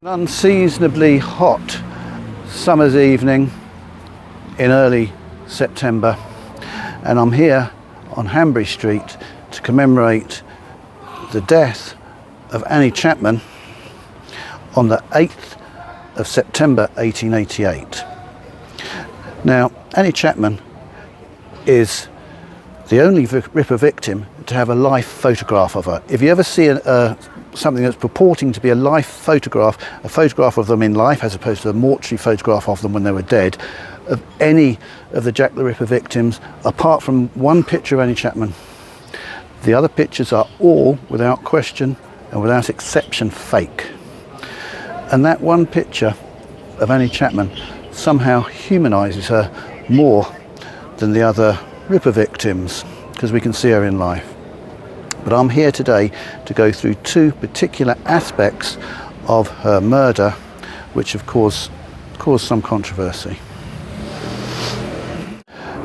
An unseasonably hot summer's evening in early September, and I'm here on Hanbury Street to commemorate the death of Annie Chapman on the 8th of September 1888. Now, Annie Chapman is the only Ripper victim to have a life photograph of her. If you ever see something that's purporting to be a life photograph, a photograph of them in life as opposed to a mortuary photograph of them when they were dead, of any of the Jack the Ripper victims, apart from one picture of Annie Chapman, the other pictures are all, without question and without exception, fake. And that one picture of Annie Chapman somehow humanises her more than the other Ripper victims, because we can see her in life. But I'm here today to go through two particular aspects of her murder, which have caused some controversy.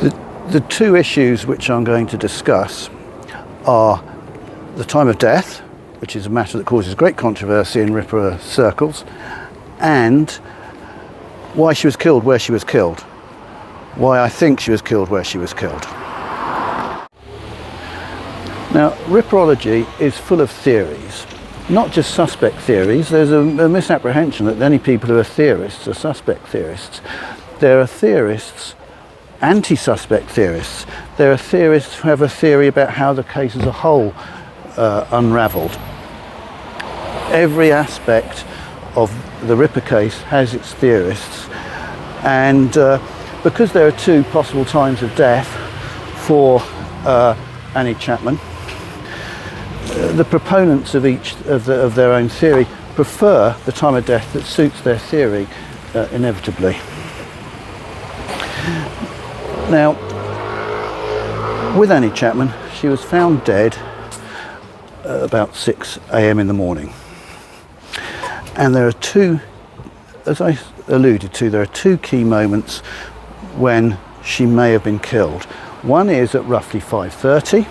The two issues which I'm going to discuss are the time of death, which is a matter that causes great controversy in Ripper circles, and why she was killed where she was killed. Why I think she was killed where she was killed. Now, Ripperology is full of theories, not just suspect theories. There's a misapprehension that any people who are theorists are suspect theorists. There are theorists, anti-suspect theorists. There are theorists who have a theory about how the case as a whole unravelled. Every aspect of the Ripper case has its theorists, and because there are two possible times of death for Annie Chapman, the proponents of each of their own theory prefer the time of death that suits their theory inevitably. Now, with Annie Chapman, she was found dead about 6 a.m. in the morning. And there are two, as I alluded to, there are two key moments when she may have been killed. One is at roughly 5:30,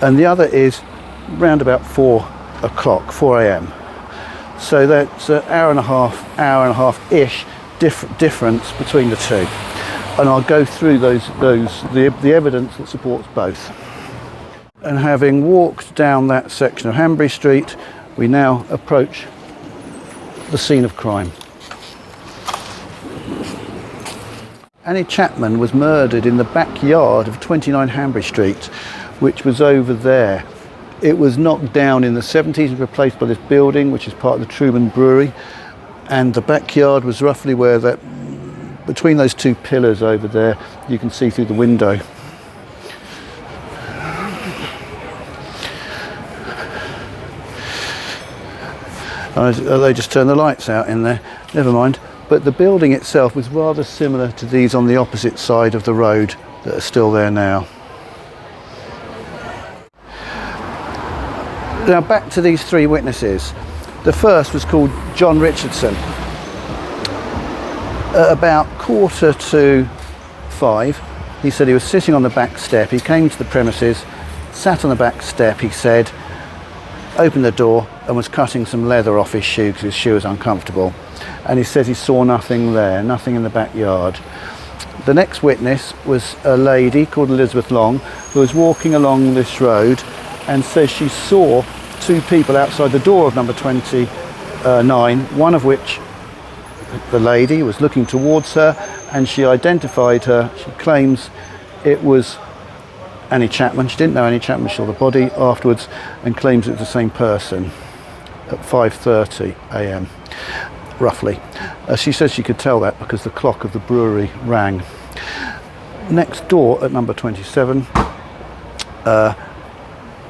and the other is round about 4 o'clock, 4 a.m. So that's an hour and a half-ish difference between the two. And I'll go through the evidence that supports both. And having walked down that section of Hanbury Street, we now approach the scene of crime. Annie Chapman was murdered in the backyard of 29 Hanbury Street, which was over there. It was knocked down in the 70s and replaced by this building, which is part of the Truman Brewery. And the backyard was roughly where between those two pillars over there, you can see through the window. They just turned the lights out in there, never mind. But the building itself was rather similar to these on the opposite side of the road that are still there now. Now back to these three witnesses. The first was called John Richardson. At about 4:45, he said he was sitting on the back step. He came to the premises, sat on the back step, he said, opened the door and was cutting some leather off his shoe because his shoe was uncomfortable. And he says he saw nothing there, nothing in the backyard. The next witness was a lady called Elizabeth Long, who was walking along this road and says she saw two people outside the door of number 29, one of which, the lady, was looking towards her, and she identified her. She claims it was Annie Chapman. She didn't know Annie Chapman, she saw the body afterwards, and claims it was the same person at 5:30 a.m. roughly. She says she could tell that because the clock of the brewery rang. Next door at number 27,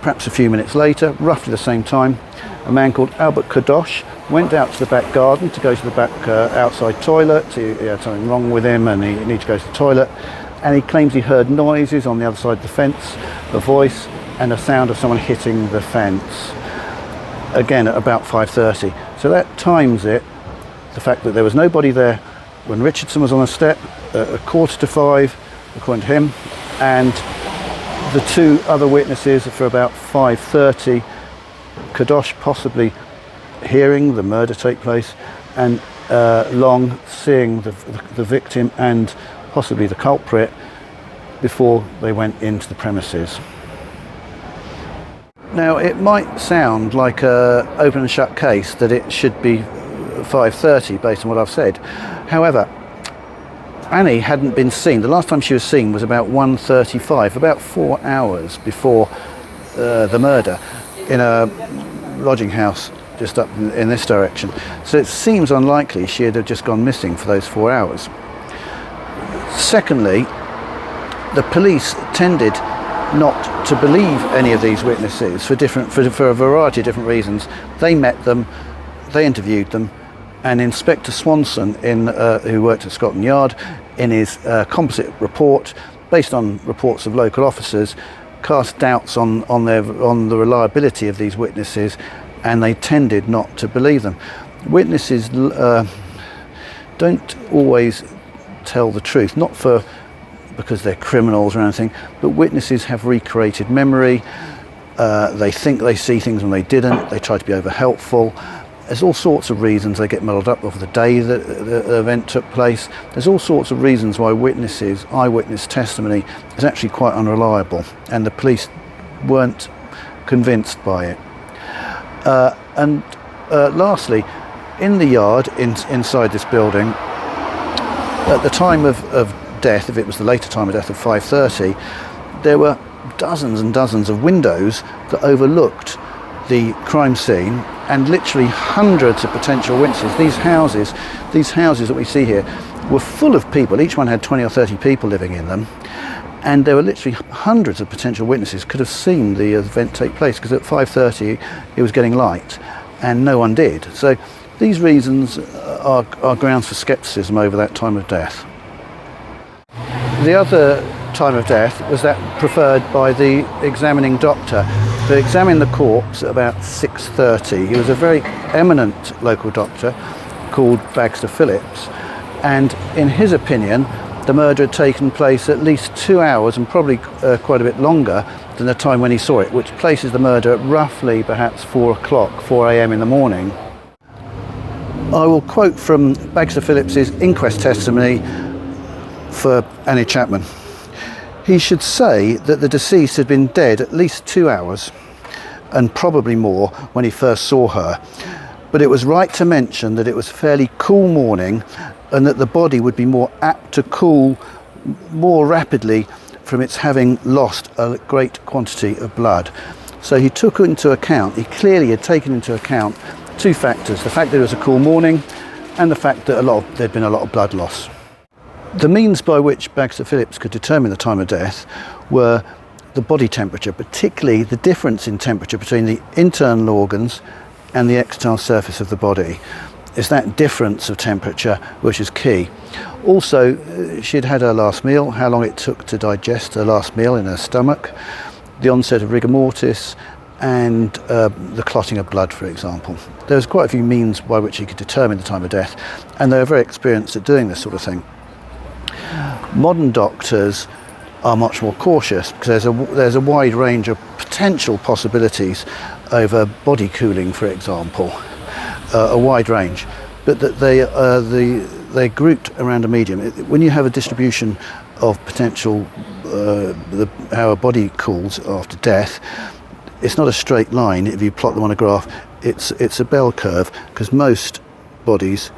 perhaps a few minutes later, roughly the same time, a man called Albert Kadosh went out to the back garden to go to the back outside toilet. He had something wrong with him and he needed to go to the toilet. And he claims he heard noises on the other side of the fence, a voice and a sound of someone hitting the fence. Again at about 5:30. So that times it, the fact that there was nobody there when Richardson was on the step, at 4:45 according to him, and the two other witnesses for about 5:30, Kadosh possibly hearing the murder take place, and Long seeing the victim and possibly the culprit before they went into the premises. Now, it might sound like an open and shut case that it should be 5:30 based on what I've said. However, Annie hadn't been seen. The last time she was seen was about 1:35, about 4 hours before the murder, in a lodging house just up in this direction. So it seems unlikely she'd have just gone missing for those 4 hours. Secondly, the police tended not to believe any of these witnesses for a variety of different reasons. They met them, they interviewed them, and Inspector Swanson, who worked at Scotland Yard, in his composite report, based on reports of local officers, cast doubts on the reliability of these witnesses, and they tended not to believe them. Witnesses don't always tell the truth, not because they're criminals or anything, but witnesses have recreated memory. They think they see things when they didn't. They try to be over helpful. There's all sorts of reasons they get muddled up over the day that the event took place. There's all sorts of reasons why eyewitness testimony is actually quite unreliable, and the police weren't convinced by it. And lastly, in the yard inside this building, at the time of death, if it was the later time of death of 5:30, there were dozens and dozens of windows that overlooked the crime scene, and literally hundreds of potential witnesses. These houses that we see here were full of people. Each one had 20 or 30 people living in them, and there were literally hundreds of potential witnesses could have seen the event take place, because at 5:30 it was getting light and no one did. So these reasons are grounds for scepticism over that time of death. The other time of death was that preferred by the examining doctor, who examined the corpse at about 6:30. He was a very eminent local doctor called Bagster Phillips, and in his opinion the murder had taken place at least 2 hours, and probably quite a bit longer than the time when he saw it, which places the murder at roughly perhaps 4 a.m. in the morning. I will quote from Bagster Phillips's inquest testimony for Annie Chapman. He should say that the deceased had been dead at least 2 hours, and probably more, when he first saw her. But it was right to mention that it was a fairly cool morning, and that the body would be more apt to cool more rapidly from its having lost a great quantity of blood. So he clearly had taken into account two factors: the fact that it was a cool morning, and the fact that there'd been a lot of blood loss. The means by which Bagster Phillips could determine the time of death were the body temperature, particularly the difference in temperature between the internal organs and the external surface of the body. It's that difference of temperature which is key. Also, she'd had her last meal, how long it took to digest her last meal in her stomach, the onset of rigor mortis, and the clotting of blood, for example. There was quite a few means by which he could determine the time of death, and they were very experienced at doing this sort of thing. Modern doctors are much more cautious, because there's a wide range of potential possibilities over body cooling, for example, a wide range, but that they're grouped around a medium. When you have a distribution of potential how a body cools after death, it's not a straight line. If you plot them on a graph, it's a bell curve, because most bodies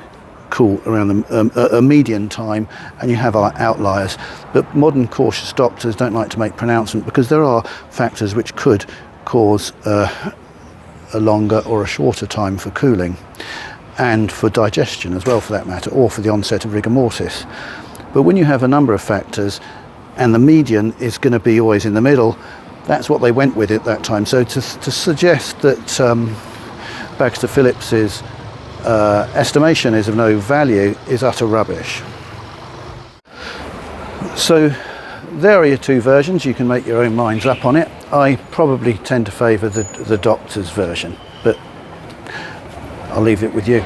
cool around a median time, and you have outliers. But modern cautious doctors don't like to make pronouncement, because there are factors which could cause a longer or a shorter time for cooling, and for digestion as well, for that matter, or for the onset of rigor mortis. But when you have a number of factors, and the median is going to be always in the middle, that's what they went with at that time. So to suggest that Bagster Phillips's estimation is of no value is utter rubbish. So there are your two versions. You can make your own minds up on it. I probably tend to favour the doctor's version, but I'll leave it with you.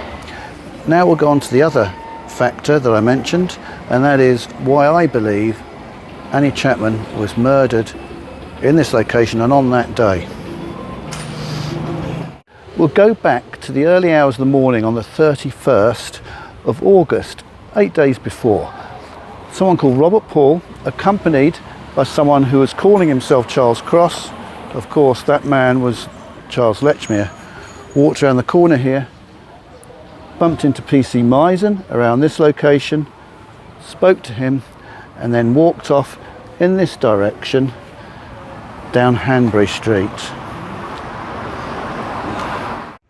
Now we'll go on to the other factor that I mentioned, and that is why I believe Annie Chapman was murdered in this location and on that day. We'll go back to the early hours of the morning on the 31st of August, 8 days before. Someone called Robert Paul, accompanied by someone who was calling himself Charles Cross, of course that man was Charles Lechmere, walked around the corner here, bumped into PC Misen around this location, spoke to him, and then walked off in this direction down Hanbury Street.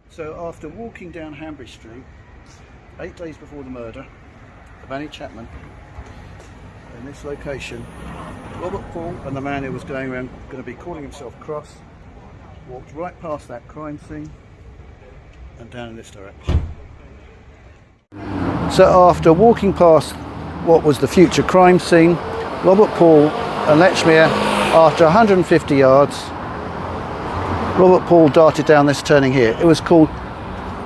So after walking down Hanbury Street 8 days before the murder of Annie Chapman in this location, Robert Paul and the man who was going to be calling himself Cross walked right past that crime scene and down in this direction. So after walking past what was the future crime scene, Robert Paul and Lechmere, after 150 yards, Robert Paul darted down this turning here.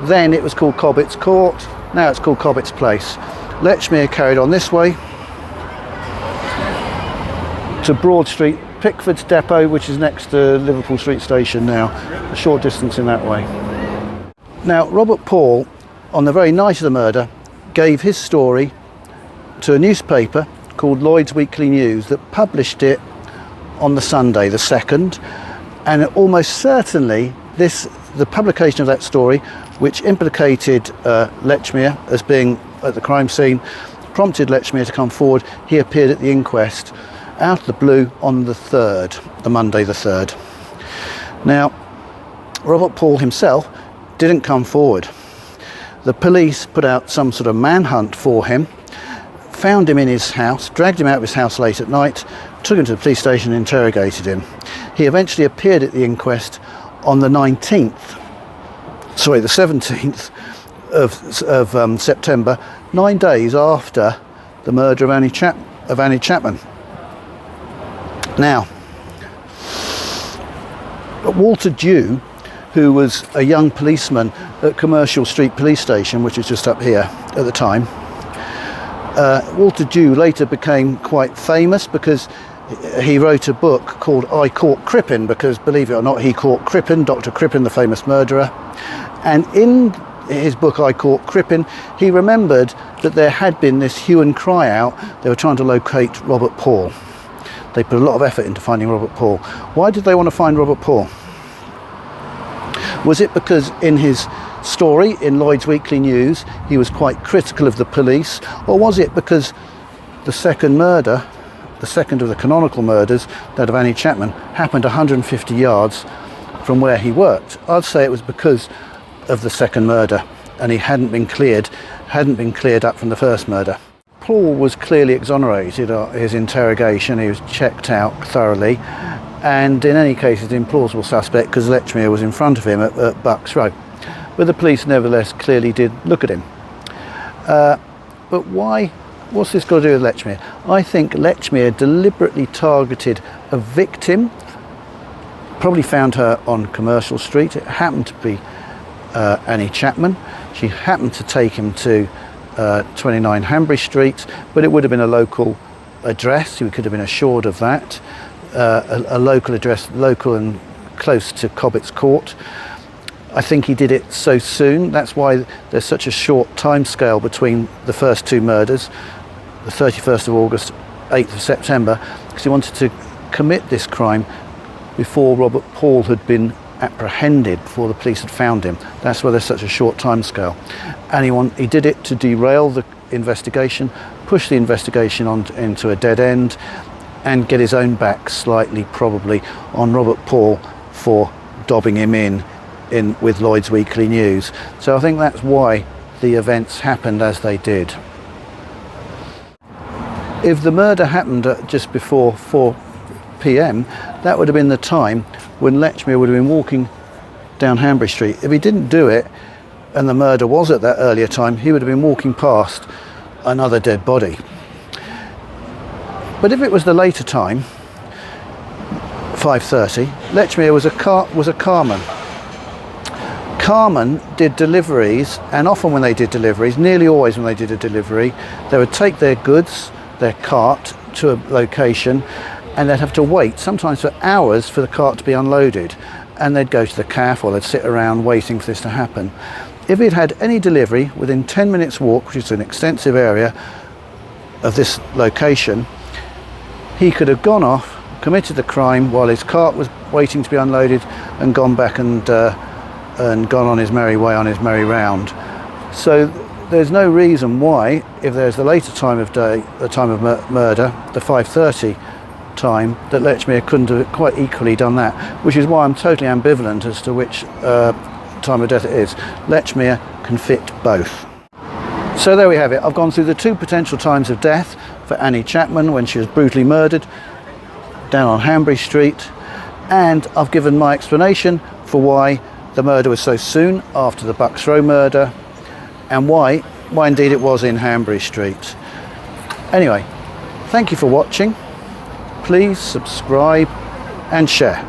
Then it was called Cobbett's Court, now it's called Cobbett's Place. Lechmere carried on this way to Broad Street, Pickford's Depot, which is next to Liverpool Street Station now, a short distance in that way. Now, Robert Paul, on the very night of the murder, gave his story to a newspaper called Lloyd's Weekly News that published it on the Sunday, the 2nd, and almost certainly the publication of that story, which implicated Lechmere as being at the crime scene, prompted Lechmere to come forward. He appeared at the inquest out of the blue on the 3rd, the Monday the 3rd. Now, Robert Paul himself didn't come forward. The police put out some sort of manhunt for him, found him in his house, dragged him out of his house late at night, took him to the police station and interrogated him. He eventually appeared at the inquest on the 17th of September, 9 days after the murder of Annie Chapman. Now, Walter Dew, who was a young policeman at Commercial Street Police Station, which is just up here at the time, Walter Dew later became quite famous because he wrote a book called I Caught Crippen, because believe it or not, he caught Crippen, Dr. Crippen, the famous murderer. And in his book I Caught Crippen, he remembered that there had been this hue and cry out. They were trying to locate Robert Paul. They put a lot of effort into finding Robert Paul. Why did they want to find Robert Paul? Was it because in his story in Lloyd's Weekly News he was quite critical of the police, or was it because the second murder, the second of the canonical murders, that of Annie Chapman, happened 150 yards from where he worked? I'd say it was because of the second murder, and he hadn't been cleared up from the first murder. Paul was clearly exonerated at his interrogation. He was checked out thoroughly, and in any case he's an implausible suspect because Lechmere was in front of him at Bucks Row. But the police nevertheless clearly did look at him. But why? What's this got to do with Lechmere? I think Lechmere deliberately targeted a victim, probably found her on Commercial Street. It happened to be Annie Chapman. She happened to take him to 29 Hanbury Street, but it would have been a local address. We could have been assured of that. A local address, local and close to Cobbett's Court. I think he did it so soon. That's why there's such a short time scale between the first two murders, the 31st of August, 8th of September, because he wanted to commit this crime before Robert Paul had been apprehended, before the police had found him. That's why there's such a short time scale. And he did it to derail the investigation, push the investigation into a dead end, and get his own back slightly, probably, on Robert Paul for dobbing him in with Lloyd's Weekly News. So I think that's why the events happened as they did. If the murder happened just before 4 p.m, that would have been the time when Lechmere would have been walking down Hanbury Street. If he didn't do it, and the murder was at that earlier time, he would have been walking past another dead body. But if it was the later time, 5:30, Lechmere was a carman. Carmen did deliveries, and often when they did deliveries, nearly always when they did a delivery, they would take their goods, their cart, to a location, and they'd have to wait, sometimes for hours, for the cart to be unloaded. and they'd go to the cafe or they'd sit around waiting for this to happen. If he'd had any delivery within 10 minutes walk, which is an extensive area of this location, he could have gone off, committed the crime while his cart was waiting to be unloaded, and gone back and gone on his merry way, on his merry round. So there's no reason why, if there's the later time of day, the time of murder, the 5:30 time, that Lechmere couldn't have quite equally done that, which is why I'm totally ambivalent as to which time of death it is. Lechmere can fit both. So there we have it. I've gone through the two potential times of death for Annie Chapman when she was brutally murdered down on Hanbury Street, and I've given my explanation for why the murder was so soon after the Bucks Row murder, and why indeed it was in Hanbury Street. Anyway, thank you for watching. Please subscribe and share.